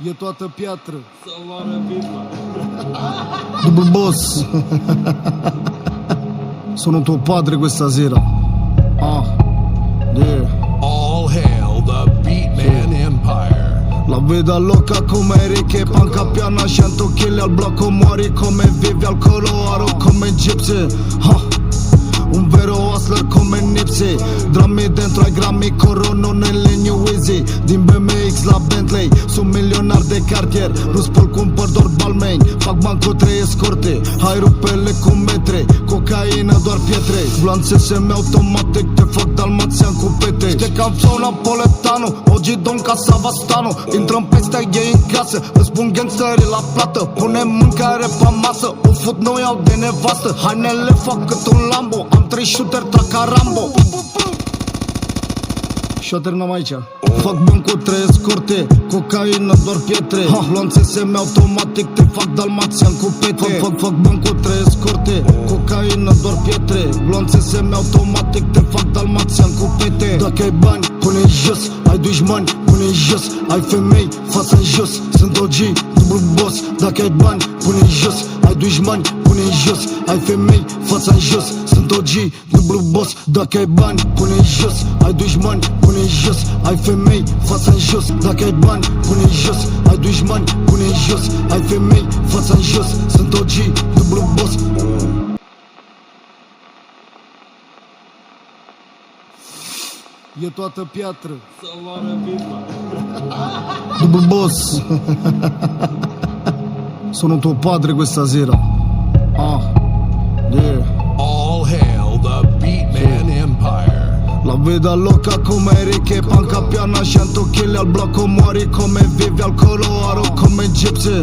E toată piatră. Salvare viva. Double boss. Sono tuo padre questa sera. Yeah. All hail the Beatman Empire. La veda loca come Enrique, panca piana, 100 kg al blocco, muori come vivi al coloro come gypsy. Un vero hustler come Nipsey. Drammi dentro ai grammi, corono nelle New Easy. Din BMX la Bentley, sunt milionar de cartier. Nu spăl, cumpăr doar Balmain. Fac bani cu 3 escorte, hai rupele cu metre. Cocaină, doar pietre. Glanțe semi-automatic, te fac dalmațian cu pete. Știi că am flow napoletano, OG Don ca Savastano. Intrăm peste ei în casă, îți pun gangsterii la plată. Punem mâncare pe masă, o fut, nu iau de nevastă. Hainele fac cât un Lambo, am 3 shooter, trag ca Rambo. Și-o terminăm aici. Fac bani cu 3 escorte, cocaină, doar pietre. Glanțe semi-automatic, te fac dalmațian cu pete. Fac bani cu 3 escorte, cocaină, doar pietre. Glanțe semi-automatic, te fac dalmațian cu pete. Dacă ai bani, pune-i jos, ai dușmani, pune-i jos. Ai femei, fața-n jos, sunt OG, double boss. Dacă ai bani, pune-i jos, ai dușmani, pune-i jos. Ai femei, fața-n jos, sunt OG, double boss. Dacă ai bani, pune-i jos, ai dușmani, pune-i jos. Ai femei, fața-n jos. Dacă ai bani, pune-i jos, ai dușmani, pune-i jos. Ai femei, fața-n jos, sunt OG, double boss. E toată piatră. Salvare viva. Double boss. Sono tuo padre questa sera. Yeah. All hail the Beatman Empire. La veda loca come Enrique, panca piana, 100 kg al blocco, muori come vivi al coloro come gypsy.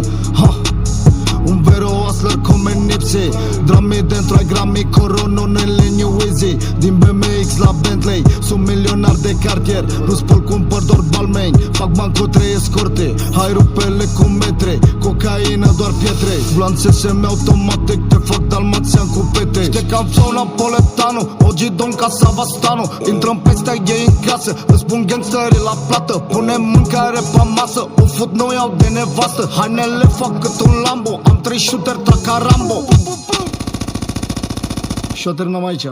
Un vero hustler come Nipsey. Drammi dentro ai grammi, corono nelle New Easy. Din BMX la Bentley, sunt milionar de cartier. Nu spăl, cumpăr doar Balmain. Fac bani cu 3 escorte, hai rupele cu metre. Cocaină, doar pietre. Glanțe semi-automatic, te fac dalmațian cu pete. Știi că am flow napoletano, OG Don ca Savastano. Intrăm peste ei în casă, îți pun gangsterii la plată. Punem mâncare pe masă, o fut, nu iau de nevastă. Hainele fac cât un Lambo, am 3 shooter, trag ca Rambo. Și-o terminăm aici.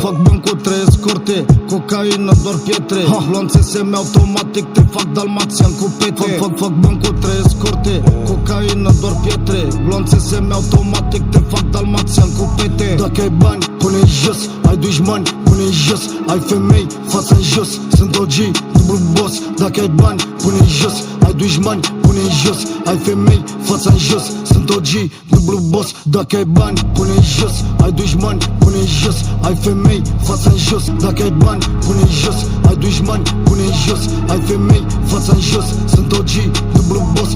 Fac bani cu 3 escorte, cocaină, doar pietre. Glanțe semi-automatic, te fac dalmațian cu pete. Fac bani cu 3 escorte, cocaină, doar pietre. Glanțe semi-automatic, te fac dalmațian cu pete. Dacă ai bani, pune-i jos, ai dușmani, pune-i jos. Ai femei, fața-n jos, sunt OG, double boss. Dacă ai bani, pune-i jos, ai dușmani, pune-i jos. Ai femei, fața-n jos, sunt OG, double boss. Dacă ai bani, pune-i jos, ai dușmani, pune-i jos. Ai femei, fața-n jos. Dacă ai bani, pune-i jos, ai dușmani, pune-i jos. Ai femei, fața-n jos, sunt OG, double boss.